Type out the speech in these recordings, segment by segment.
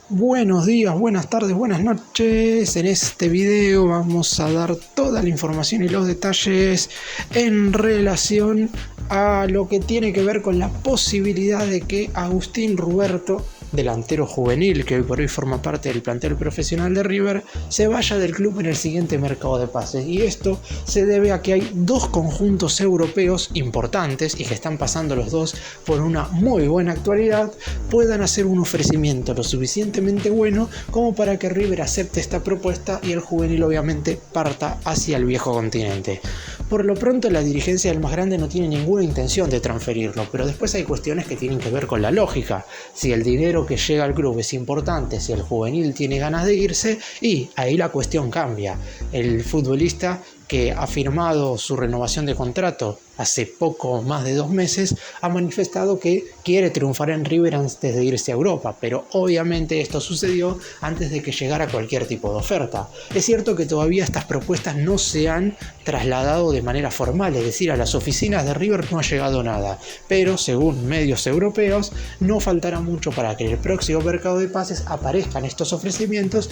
Buenos días, buenas tardes, buenas noches. En este video vamos a dar toda la información y los detalles en relación a lo que tiene que ver con la posibilidad de que Agustín Ruberto, delantero juvenil que hoy por hoy forma parte del plantel profesional de River, se vaya del club en el siguiente mercado de pases. Y esto se debe a que hay dos conjuntos europeos importantes y que están pasando los dos por una muy buena actualidad, puedan hacer un ofrecimiento lo suficientemente bueno como para que River acepte esta propuesta y el juvenil obviamente parta hacia el viejo continente. Por lo pronto la dirigencia del más grande no tiene ninguna intención de transferirlo, pero después hay cuestiones que tienen que ver con la lógica. Si el dinero que llega al club es importante, si el juvenil tiene ganas de irse, y ahí la cuestión cambia. El futbolista que ha firmado su renovación de contrato hace poco más de 2 meses, ha manifestado que quiere triunfar en River antes de irse a Europa, pero obviamente esto sucedió antes de que llegara cualquier tipo de oferta. Es cierto que todavía estas propuestas no se han trasladado de manera formal, es decir, a las oficinas de River no ha llegado nada, pero según medios europeos no faltará mucho para que en el próximo mercado de pases aparezcan estos ofrecimientos.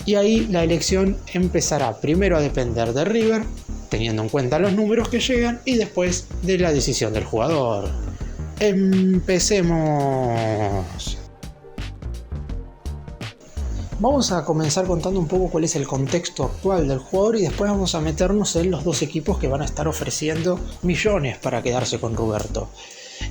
Y ahí la elección empezará primero a depender de River, teniendo en cuenta los números que llegan, y después de la decisión del jugador. Empecemos. Vamos a comenzar contando un poco cuál es el contexto actual del jugador y después vamos a meternos en los dos equipos que van a estar ofreciendo millones para quedarse con Ruberto.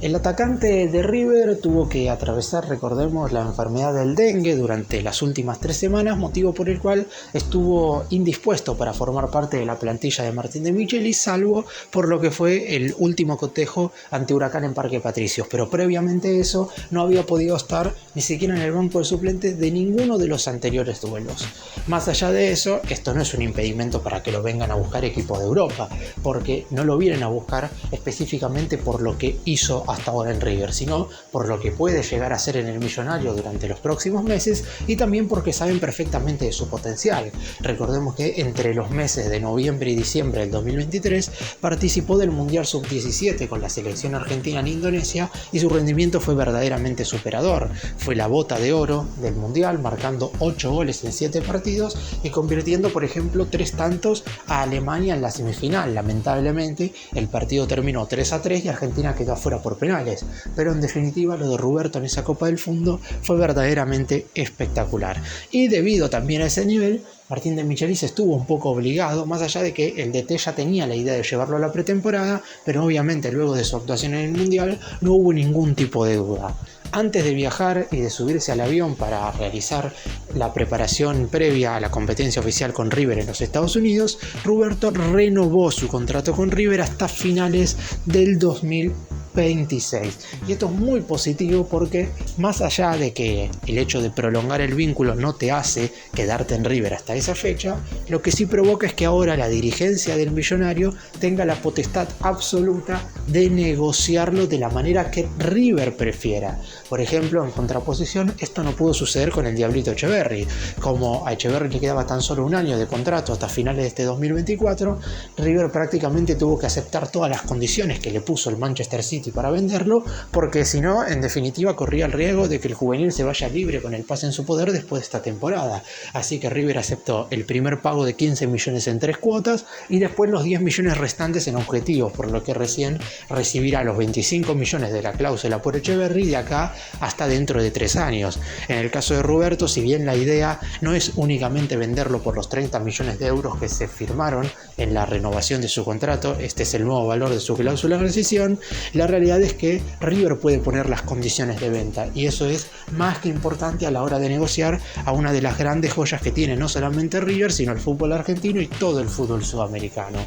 El atacante de River tuvo que atravesar, recordemos, la enfermedad del dengue durante las últimas 3 semanas, motivo por el cual estuvo indispuesto para formar parte de la plantilla de Martín de Michelis, salvo por lo que fue el último cotejo ante Huracán en Parque Patricios. Pero previamente eso no había podido estar ni siquiera en el banco de suplentes de ninguno de los anteriores duelos. Más allá de eso, esto no es un impedimento para que lo vengan a buscar equipos de Europa, porque no lo vienen a buscar específicamente por lo que hizo hasta ahora en River, sino por lo que puede llegar a ser en el Millonario durante los próximos meses, y también porque saben perfectamente de su potencial. Recordemos que entre los meses de noviembre y diciembre del 2023 participó del Mundial Sub-17 con la selección argentina en Indonesia y su rendimiento fue verdaderamente superador. Fue la bota de oro del Mundial, marcando 8 goles en 7 partidos y convirtiendo, por ejemplo, 3 tantos a Alemania en la semifinal. Lamentablemente el partido terminó 3-3 y Argentina quedó afuera por penales, pero en definitiva lo de Ruberto en esa Copa del Mundo fue verdaderamente espectacular. Y debido también a ese nivel, Martín de Michelis estuvo un poco obligado, más allá de que el DT ya tenía la idea de llevarlo a la pretemporada, pero obviamente luego de su actuación en el Mundial no hubo ningún tipo de duda. Antes de viajar y de subirse al avión para realizar la preparación previa a la competencia oficial con River en los Estados Unidos, Ruberto renovó su contrato con River hasta finales del 2026. Y esto es muy positivo porque, más allá de que el hecho de prolongar el vínculo no te hace quedarte en River hasta esa fecha, lo que sí provoca es que ahora la dirigencia del Millonario tenga la potestad absoluta de negociarlo de la manera que River prefiera. Por ejemplo, en contraposición, esto no pudo suceder con el Diablito Etcheverry. Como a Etcheverry le quedaba tan solo un año de contrato hasta finales de este 2024, River prácticamente tuvo que aceptar todas las condiciones que le puso el Manchester City para venderlo, porque si no, en definitiva, corría el riesgo de que el juvenil se vaya libre con el pase en su poder después de esta temporada. Así que River aceptó el primer pago de 15 millones en 3 cuotas y después los 10 millones restantes en objetivos, por lo que recién recibirá los 25 millones de la cláusula por Etcheverry de acá hasta dentro de 3 años. En el caso de Ruberto, si bien la idea no es únicamente venderlo por los 30 millones de euros que se firmaron en la renovación de su contrato, este es el nuevo valor de su cláusula de rescisión, la realidad es que River puede poner las condiciones de venta y eso es más que importante a la hora de negociar a una de las grandes joyas que tiene no solamente River, sino el fútbol argentino y todo el fútbol sudamericano.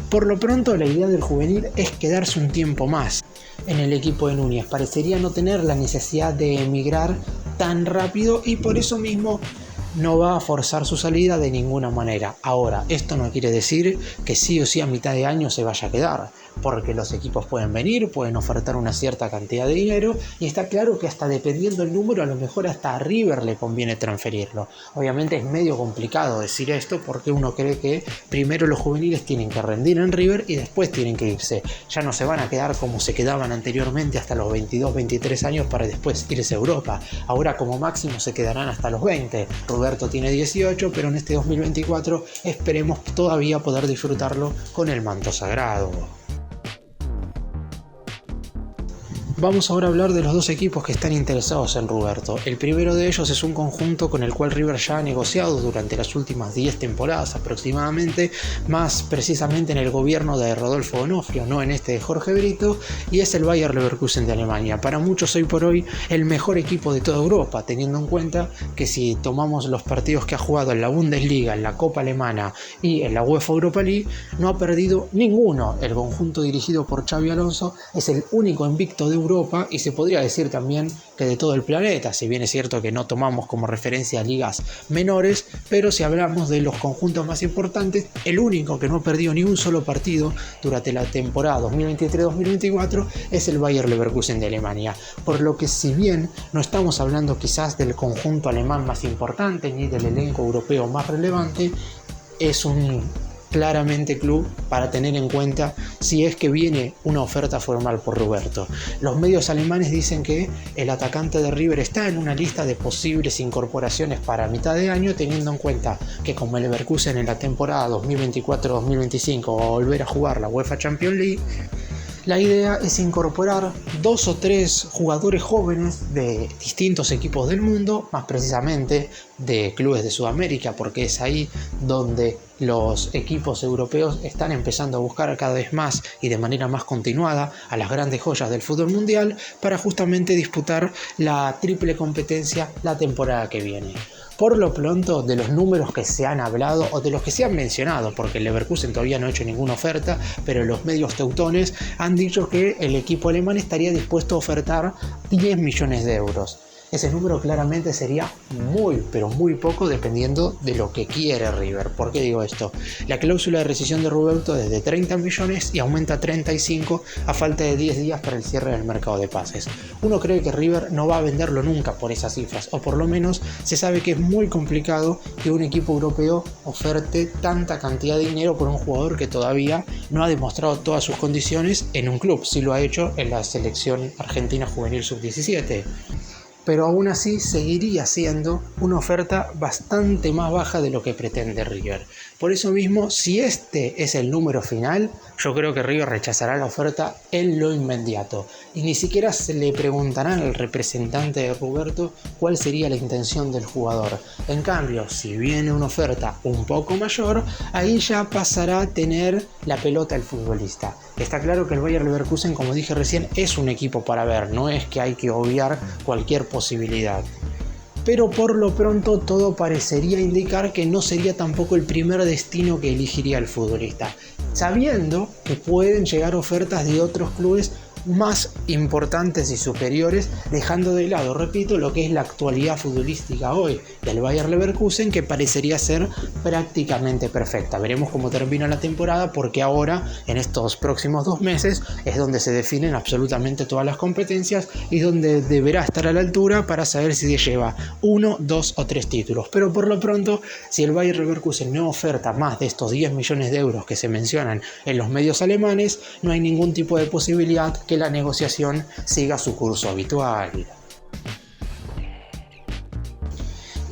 Por lo pronto, la idea del juvenil es quedarse un tiempo más en el equipo de Núñez. Parecería no tener la necesidad de emigrar tan rápido y por eso mismo no va a forzar su salida de ninguna manera. Ahora, esto no quiere decir que sí o sí a mitad de año se vaya a quedar, porque los equipos pueden venir, pueden ofertar una cierta cantidad de dinero, y está claro que hasta dependiendo del número, a lo mejor hasta a River le conviene transferirlo. Obviamente es medio complicado decir esto porque uno cree que primero los juveniles tienen que rendir en River y después tienen que irse. Ya no se van a quedar como se quedaban anteriormente hasta los 22, 23 años para después irse a Europa. Ahora como máximo se quedarán hasta los 20. Roberto tiene 18, pero en este 2024 esperemos todavía poder disfrutarlo con el manto sagrado. Vamos ahora a hablar de los dos equipos que están interesados en Roberto. El primero de ellos es un conjunto con el cual River ya ha negociado durante las últimas 10 temporadas aproximadamente, más precisamente en el gobierno de Rodolfo D'Onofrio, no en este de Jorge Brito, y es el Bayer Leverkusen de Alemania. Para muchos hoy por hoy el mejor equipo de toda Europa, teniendo en cuenta que si tomamos los partidos que ha jugado en la Bundesliga, en la Copa Alemana y en la UEFA Europa League, no ha perdido ninguno. El conjunto dirigido por Xabi Alonso es el único invicto de Europa y se podría decir también que de todo el planeta, si bien es cierto que no tomamos como referencia ligas menores, pero si hablamos de los conjuntos más importantes, el único que no ha perdido ni un solo partido durante la temporada 2023-2024 es el Bayer Leverkusen de Alemania, por lo que si bien no estamos hablando quizás del conjunto alemán más importante ni del elenco europeo más relevante, es un claramente club para tener en cuenta si es que viene una oferta formal por Roberto. Los medios alemanes dicen que el atacante de River está en una lista de posibles incorporaciones para mitad de año, teniendo en cuenta que como el Leverkusen en la temporada 2024-2025 va a volver a jugar la UEFA Champions League, la idea es incorporar 2 o 3 jugadores jóvenes de distintos equipos del mundo, más precisamente de clubes de Sudamérica, porque es ahí donde los equipos europeos están empezando a buscar cada vez más y de manera más continuada a las grandes joyas del fútbol mundial para justamente disputar la triple competencia la temporada que viene. Por lo pronto, de los números que se han hablado o de los que se han mencionado, porque el Leverkusen todavía no ha hecho ninguna oferta, pero los medios teutones han dicho que el equipo alemán estaría dispuesto a ofertar 10 millones de euros. Ese número claramente sería muy, pero muy poco dependiendo de lo que quiere River. ¿Por qué digo esto? La cláusula de rescisión de Roberto es de 30 millones y aumenta a 35 a falta de 10 días para el cierre del mercado de pases. Uno cree que River no va a venderlo nunca por esas cifras, o por lo menos se sabe que es muy complicado que un equipo europeo oferte tanta cantidad de dinero por un jugador que todavía no ha demostrado todas sus condiciones en un club. Sí lo ha hecho en la selección argentina juvenil sub-17. Pero aún así seguiría siendo una oferta bastante más baja de lo que pretende River. Por eso mismo, si este es el número final, yo creo que River rechazará la oferta en lo inmediato. Y ni siquiera se le preguntarán al representante de Roberto cuál sería la intención del jugador. En cambio, si viene una oferta un poco mayor, ahí ya pasará a tener la pelota el futbolista. Está claro que el Bayer Leverkusen, como dije recién, es un equipo para ver, no es que hay que obviar cualquier posibilidad. Pero por lo pronto todo parecería indicar que no sería tampoco el primer destino que elegiría el futbolista, sabiendo que pueden llegar ofertas de otros clubes más importantes y superiores, dejando de lado, repito, lo que es la actualidad futbolística hoy del Bayer Leverkusen, que parecería ser prácticamente perfecta. Veremos cómo termina la temporada, porque ahora, en estos próximos 2 meses, es donde se definen absolutamente todas las competencias y donde deberá estar a la altura para saber si se lleva 1, 2 o 3 títulos. Pero por lo pronto, si el Bayer Leverkusen no oferta más de estos 10 millones de euros que se mencionan en los medios alemanes, no hay ningún tipo de posibilidad que la negociación siga su curso habitual.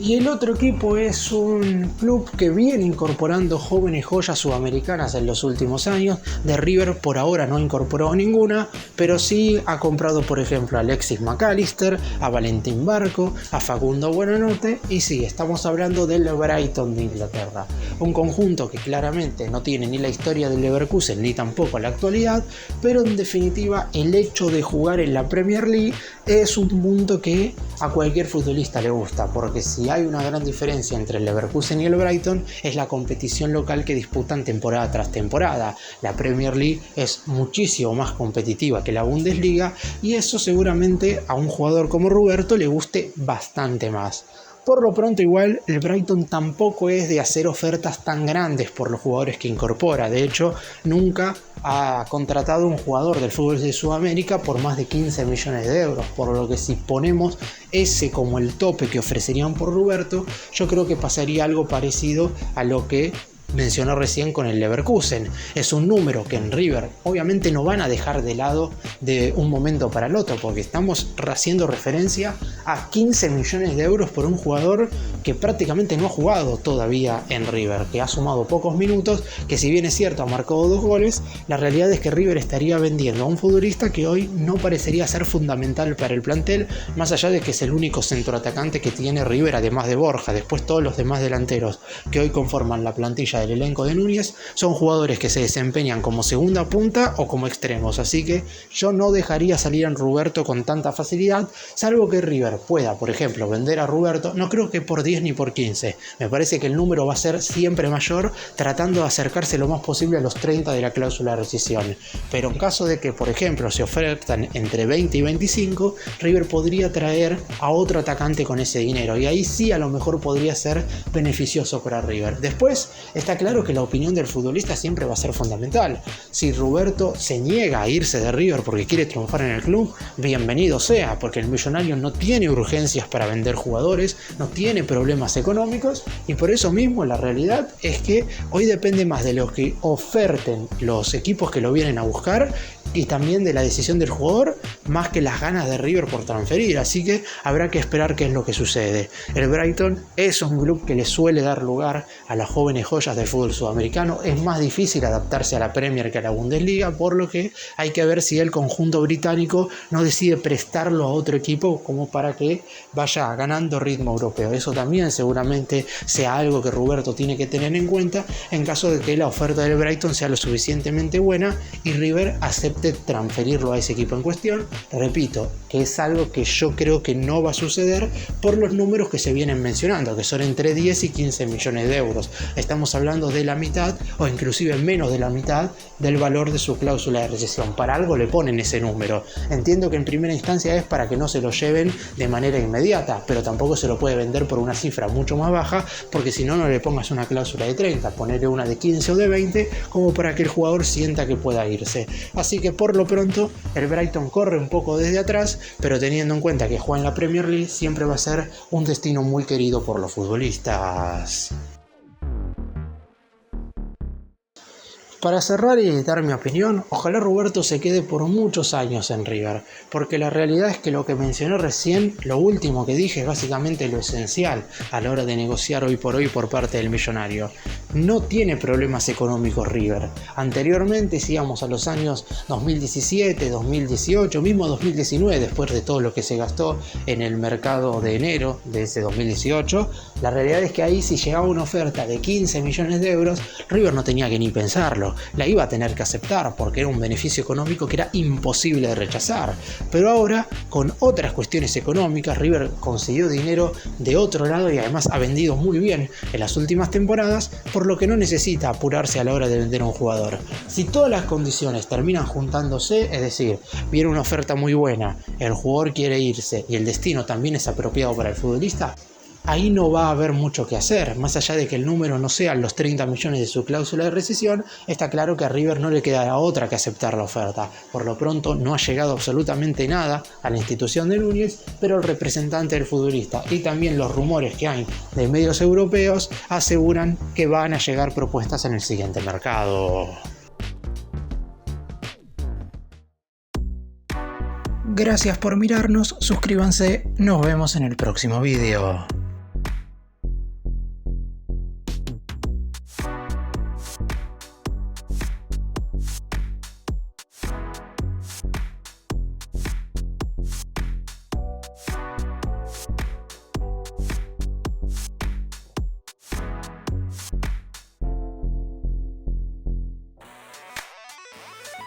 Y el otro equipo es un club que viene incorporando jóvenes joyas sudamericanas en los últimos años. De River por ahora no incorporó ninguna, pero sí ha comprado, por ejemplo, a Alexis McAllister, a Valentín Barco, a Facundo Buenanote, y sí, estamos hablando del Brighton de Inglaterra. Un conjunto que claramente no tiene ni la historia del Leverkusen ni tampoco la actualidad, pero en definitiva el hecho de jugar en la Premier League es un punto que a cualquier futbolista le gusta, porque si hay una gran diferencia entre el Leverkusen y el Brighton es la competición local que disputan temporada tras temporada. La Premier League es muchísimo más competitiva que la Bundesliga y eso seguramente a un jugador como Roberto le guste bastante más. Por lo pronto igual el Brighton tampoco es de hacer ofertas tan grandes por los jugadores que incorpora. De hecho, nunca ha contratado un jugador del fútbol de Sudamérica por más de 15 millones de euros. Por lo que si ponemos ese como el tope que ofrecerían por Roberto, yo creo que pasaría algo parecido a lo que mencionó recién con el Leverkusen. Es un número que en River obviamente no van a dejar de lado de un momento para el otro, porque estamos haciendo referencia a 15 millones de euros por un jugador que prácticamente no ha jugado todavía en River, que ha sumado pocos minutos, que si bien es cierto ha marcado 2 goles, la realidad es que River estaría vendiendo a un futbolista que hoy no parecería ser fundamental para el plantel, más allá de que es el único centroatacante que tiene River, además de Borja. Después todos los demás delanteros que hoy conforman la plantilla del elenco de Núñez son jugadores que se desempeñan como segunda punta o como extremos, así que yo no dejaría salir a Roberto con tanta facilidad, salvo que River pueda, por ejemplo, vender a Roberto, no creo que por 10 ni por 15, me parece que el número va a ser siempre mayor, tratando de acercarse lo más posible a los 30 de la cláusula de rescisión, pero en caso de que, por ejemplo, se ofertan entre 20 y 25, River podría traer a otro atacante con ese dinero, y ahí sí a lo mejor podría ser beneficioso para River. Después está claro que la opinión del futbolista siempre va a ser fundamental. Si Roberto se niega a irse de River porque quiere triunfar en el club, bienvenido sea, porque el millonario no tiene urgencias para vender jugadores, no tiene problemas económicos, y por eso mismo la realidad es que hoy depende más de lo que oferten los equipos que lo vienen a buscar y también de la decisión del jugador, más que las ganas de River por transferir, así que habrá que esperar qué es lo que sucede. El Brighton es un club que le suele dar lugar a las jóvenes joyas del fútbol sudamericano, es más difícil adaptarse a la Premier que a la Bundesliga, por lo que hay que ver si el conjunto británico no decide prestarlo a otro equipo como para que vaya ganando ritmo europeo. Eso también seguramente sea algo que Roberto tiene que tener en cuenta en caso de que la oferta del Brighton sea lo suficientemente buena y River acepte transferirlo a ese equipo en cuestión. Repito, que es algo que yo creo que no va a suceder por los números que se vienen mencionando, que son entre 10 y 15 millones de euros. Estamos hablando de la mitad o inclusive menos de la mitad del valor de su cláusula de rescisión. Para algo le ponen ese número. Entiendo que en primera instancia es para que no se lo lleven de manera inmediata, pero tampoco se lo puede vender por una cifra mucho más baja, porque si no, no le pongas una cláusula de 30, ponerle una de 15 o de 20 como para que el jugador sienta que pueda irse. Así que por lo pronto el Brighton corre un poco desde atrás, pero teniendo en cuenta que juega en la Premier League, siempre va a ser un destino muy querido por los futbolistas. Para cerrar y dar mi opinión, ojalá Roberto se quede por muchos años en River, porque la realidad es que lo que mencioné recién, lo último que dije es básicamente lo esencial a la hora de negociar hoy por hoy por parte del millonario. No tiene problemas económicos River. Anteriormente, si íbamos a los años 2017, 2018, mismo 2019, después de todo lo que se gastó en el mercado de enero de ese 2018, la realidad es que ahí si llegaba una oferta de 15 millones de euros, River no tenía que ni pensarlo. La iba a tener que aceptar porque era un beneficio económico que era imposible de rechazar. Pero ahora, con otras cuestiones económicas, River consiguió dinero de otro lado y además ha vendido muy bien en las últimas temporadas, por lo que no necesita apurarse a la hora de vender a un jugador. Si todas las condiciones terminan juntándose, es decir, viene una oferta muy buena, el jugador quiere irse y el destino también es apropiado para el futbolista, ahí no va a haber mucho que hacer. Más allá de que el número no sean los 30 millones de su cláusula de rescisión, está claro que a River no le queda otra que aceptar la oferta. Por lo pronto no ha llegado absolutamente nada a la institución de Núñez, pero el representante del futbolista y también los rumores que hay de medios europeos aseguran que van a llegar propuestas en el siguiente mercado. Gracias por mirarnos, suscríbanse, nos vemos en el próximo video.